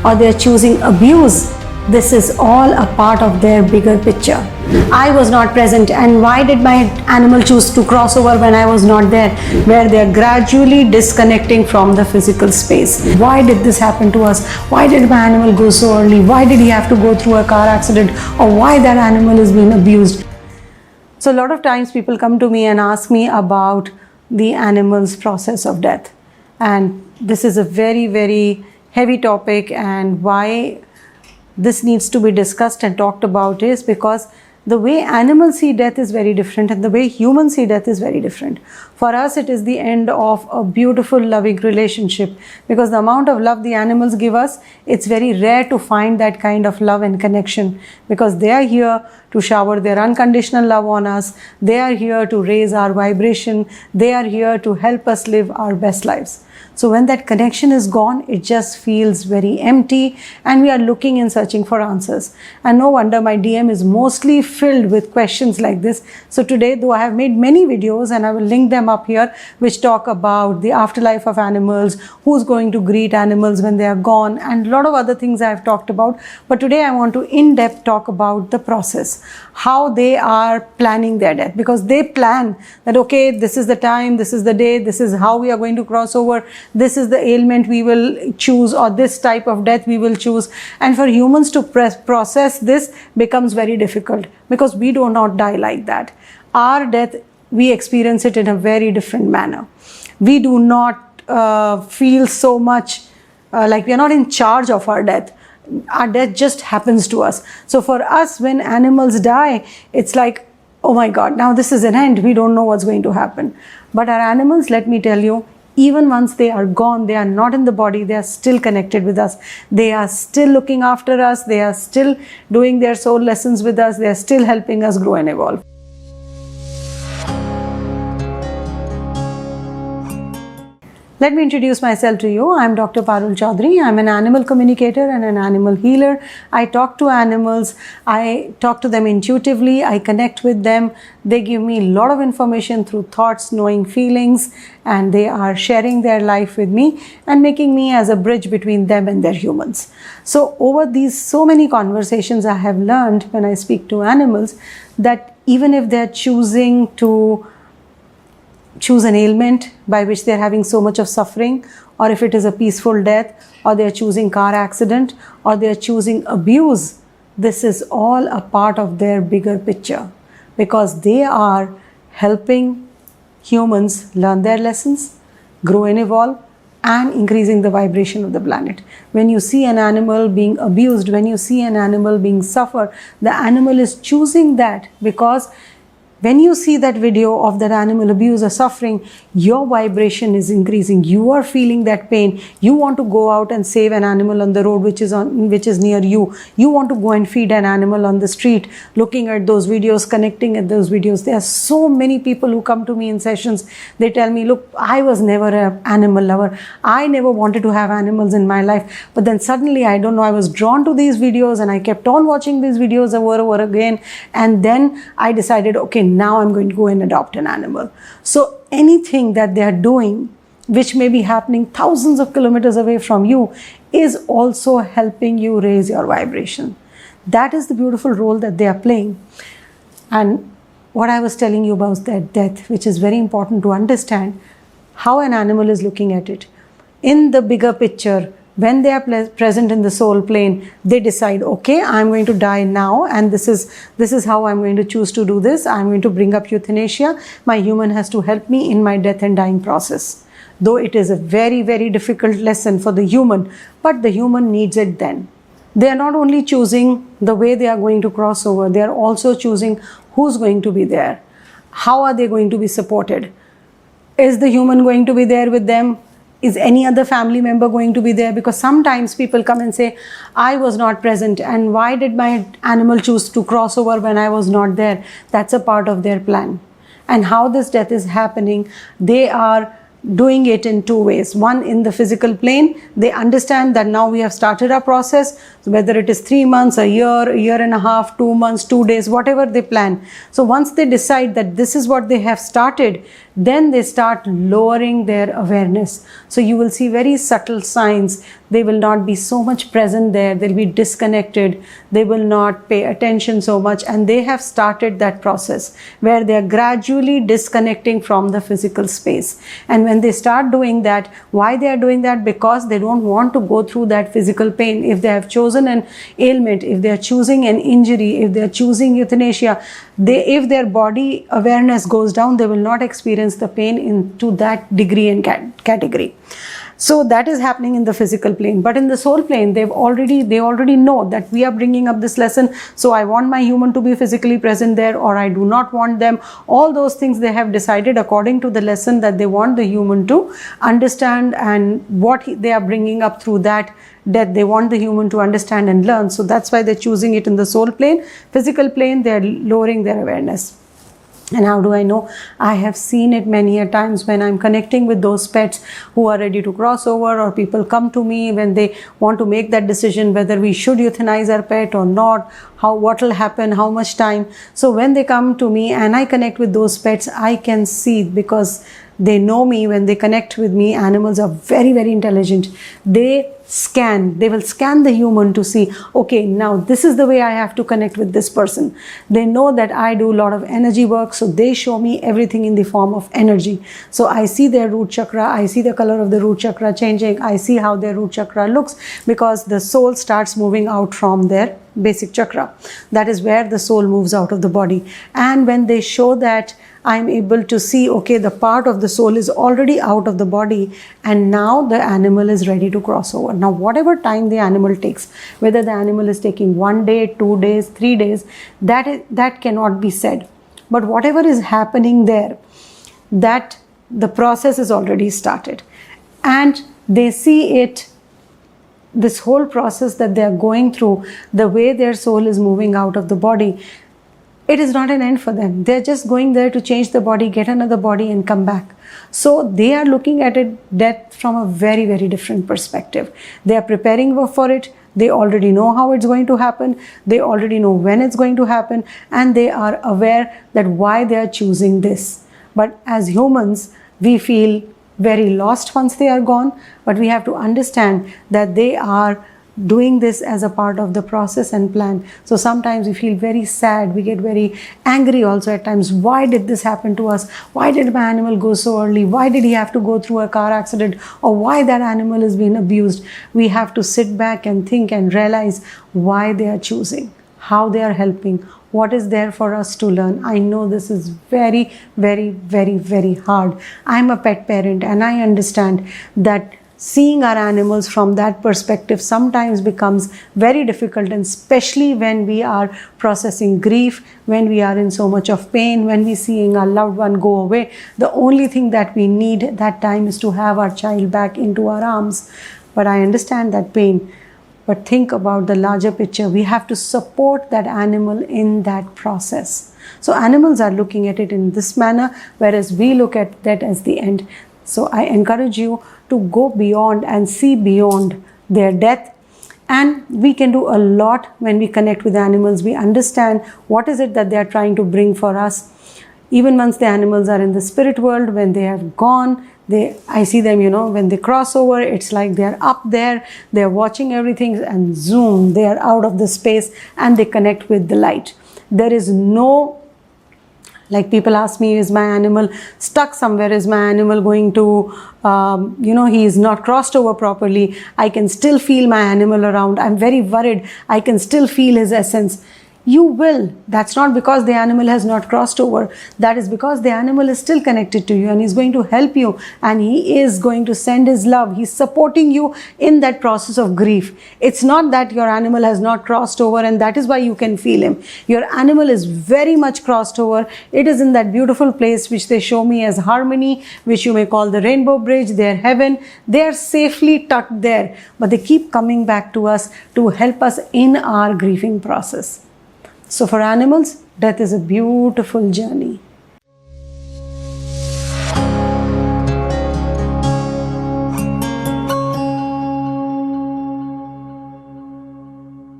or they are choosing abuse, this is all a part of their bigger picture. I was not present, and why did my animal choose to cross over when I was not there? Where they are gradually disconnecting from the physical space. Why did this happen to us? Why did my animal go so early? Why did he have to go through a car accident? Or why that animal is being abused? So a lot of times people come to me and ask me about the animal's process of death. And this is a very, very heavy topic, and why this needs to be discussed and talked about is because the way animals see death is very different and the way humans see death is very different. For us, it is the end of a beautiful, loving relationship, because the amount of love the animals give us, it's very rare to find that kind of love and connection, because they are here to shower their unconditional love on us. They are here to raise our vibration. They are here to help us live our best lives. So when that connection is gone, it just feels very empty, and we are looking and searching for answers. And no wonder my DM is mostly filled with questions like this. So today, though I have made many videos, and I will link them up here, which talk about the afterlife of animals, who's going to greet animals when they are gone, and a lot of other things I have talked about. But today I want to in-depth talk about the process, how they are planning their death, because they plan that, okay, this is the time, this is the day, this is how we are going to cross over, this is the ailment we will choose, or this type of death we will choose. And for humans to process this becomes very difficult, because we do not die like that. Our death, we experience it in a very different manner. We do not feel so much like we are not in charge of our death. Our death just happens to us. So for us, when animals die, it's like, oh my God, now this is an end. We don't know what's going to happen. But our animals, let me tell you, even once they are gone, they are not in the body, they are still connected with us. They are still looking after us. They are still doing their soul lessons with us. They are still helping us grow and evolve. Let me introduce myself to you. I'm Dr. Parul Chaudhri. I'm an animal communicator and an animal healer. I talk to animals. I talk to them intuitively. I connect with them. They give me a lot of information through thoughts, knowing feelings, and they are sharing their life with me and making me as a bridge between them and their humans. So over these so many conversations, I have learned when I speak to animals that even if they're choosing to choose an ailment by which they're having so much of suffering, or if it is a peaceful death, or they're choosing car accident, or they're choosing abuse, this is all a part of their bigger picture, because they are helping humans learn their lessons, grow and evolve, and increasing the vibration of the planet. When you see an animal being abused, when you see an animal being suffer, the animal is choosing that, because when you see that video of that animal abuse or suffering, your vibration is increasing. You are feeling that pain. You want to go out and save an animal on the road which is near you. You want to go and feed an animal on the street. Looking at those videos, connecting at those videos. There are so many people who come to me in sessions. They tell me, look, I was never an animal lover. I never wanted to have animals in my life. But then suddenly, I don't know, I was drawn to these videos, and I kept on watching these videos over again. And then I decided, okay, now I'm going to go and adopt an animal. So anything that they are doing, which may be happening thousands of kilometers away from you, is also helping you raise your vibration. That is the beautiful role that they are playing. And what I was telling you about that death, which is very important to understand, how an animal is looking at it. In the bigger picture, when they are present in the soul plane, they decide, okay, I'm going to die now, and this is how I'm going to choose to do this. I'm going to bring up euthanasia. My human has to help me in my death and dying process. Though it is a very, very difficult lesson for the human, but the human needs it then. They are not only choosing the way they are going to cross over, they are also choosing who's going to be there. How are they going to be supported? Is the human going to be there with them? Is any other family member going to be there? Because sometimes people come and say, I was not present, and why did my animal choose to cross over when I was not there? That's a part of their plan. And how this death is happening, they are doing it in two ways. One, in the physical plane, they understand that now we have started our process, so whether it is 3 months, a year and a half, 2 months, 2 days, whatever they plan. So once they decide that this is what they have started, then they start lowering their awareness. So you will see very subtle signs they will not be so much present there, they'll be disconnected, they will not pay attention so much, and they have started that process where they are gradually disconnecting from the physical space. And when they start doing that, why they are doing that? Because they don't want to go through that physical pain. If they have chosen an ailment, if they are choosing an injury, if they are choosing euthanasia, if their body awareness goes down, they will not experience the pain into that degree and category. So that is happening in the physical plane. But in the soul plane, they already know that we are bringing up this lesson, so I want my human to be physically present there, or I do not want them. All those things they have decided according to the lesson that they want the human to understand, and what they are bringing up through that they want the human to understand and learn. So that's why they're choosing it in the soul plane. Physical plane, they're lowering their awareness. And how do I know? I have seen it many a times when I'm connecting with those pets who are ready to cross over, or people come to me when they want to make that decision whether we should euthanize our pet or not, what will happen, how much time. So when they come to me and I connect with those pets, I can see, because they know me. When they connect with me, animals are very, very intelligent. They will scan the human to see, okay, now this is the way I have to connect with this person. They know that I do a lot of energy work, so they show me everything in the form of energy. So I see their root chakra, I see the color of the root chakra changing, I see how their root chakra looks, because the soul starts moving out from their basic chakra. That is where the soul moves out of the body. And when they show that, I'm able to see, okay, the part of the soul is already out of the body, and now the animal is ready to cross over. Now, whatever time the animal takes, whether the animal is taking 1 day, 2 days, 3 days, that cannot be said. But whatever is happening there, that the process is already started. And they see it, this whole process that they are going through, the way their soul is moving out of the body, it is not an end for them. They're just going there to change the body, get another body, and come back. So they are looking at death from a very, very different perspective. They are preparing for it. They already know how it's going to happen. They already know when it's going to happen. And they are aware that why they are choosing this. But as humans, we feel very lost once they are gone. But we have to understand that they are doing this as a part of the process and plan. So sometimes we feel very sad, we get very angry also at times. Why did this happen to us? Why did my animal go so early? Why did he have to go through a car accident? Or why that animal is being abused? We have to sit back and think and realize why they are choosing, how they are helping, what is there for us to learn. I know this is very, very, very, very hard. I'm a pet parent and I understand that seeing our animals from that perspective sometimes becomes very difficult, and especially when we are processing grief, when we are in so much of pain, when we seeing our loved one go away. The only thing that we need at that time is to have our child back into our arms. But I understand that pain. But think about the larger picture. We have to support that animal in that process. So animals are looking at it in this manner, whereas we look at that as the end. So I encourage you to go beyond and see beyond their death. And we can do a lot when we connect with animals. We understand what is it that they are trying to bring for us. Even once the animals are in the spirit world, when they have gone, I see them, when they cross over, it's like they're up there, they're watching everything, and zoom, they are out of the space and they connect with the light. There is no, like people ask me, is my animal stuck somewhere? Is my animal going to, he is not crossed over properly? I can still feel my animal around. I'm very worried. I can still feel his essence. You will. That's not because the animal has not crossed over. That is because the animal is still connected to you and he's going to help you, and he is going to send his love. He's supporting you in that process of grief. It's not that your animal has not crossed over and that is why you can feel him. Your animal is very much crossed over. It is in that beautiful place which they show me as harmony, which you may call the rainbow bridge, their heaven. They are safely tucked there, but they keep coming back to us to help us in our grieving process. So for animals, death is a beautiful journey.